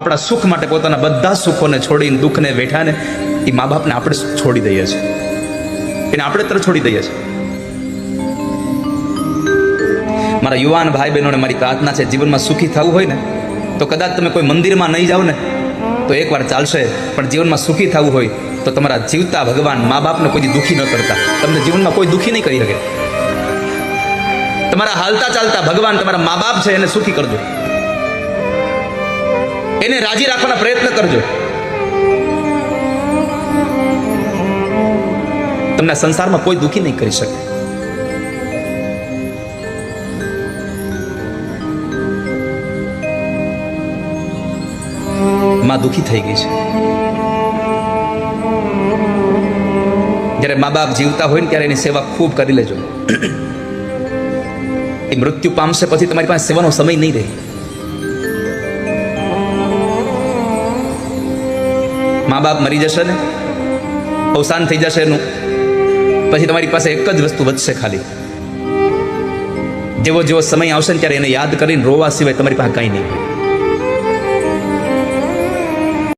આપણા સુખ માટે પોતાના બધા સુખોને છોડીને દુઃખને વેઠાને એ મા બાપને આપણે છોડી દઈએ છીએ, એને આપણે તરફ છોડી દઈએ છીએ. મારા યુવાન ભાઈ બહેનોને મારી પ્રાર્થના છે, જીવનમાં સુખી થવું હોય ને તો કદાચ તમે કોઈ મંદિરમાં નહીં જાઓ ને તો એકવાર ચાલશે, પણ જીવનમાં સુખી થવું હોય તો તમારા જીવતા ભગવાન મા બાપને કોઈ દુઃખી ન કરતા, તમને જીવનમાં કોઈ દુઃખી નહીં કરી શકે. તમારા હાલતા ચાલતા ભગવાન તમારા મા બાપ છે એને સુખી કરજો, એને રાજી રાખવાના પ્રયત્ન કરજો. તમને સંસારમાં કોઈ દુઃખી નહીં કરી શકે. માં દુઃખી થઈ ગઈ છે. જ્યારે મા બાપ જીવતા હોય ને ત્યારે એની સેવા ખૂબ કરી લેજો. એ મૃત્યુ પામશે પછી તમારી પાસે સેવાનો સમય નહીં રહે. મા બાપ મરી જશે ને, અવસાન થઈ જશે એનું, પછી તમારી પાસે એક જ વસ્તુ વધશે ખાલી. જેવો જેવો સમય આવશે ને ત્યારે એને યાદ કરીને રોવા સિવાય તમારી પાસે કાંઈ નહીં હોય.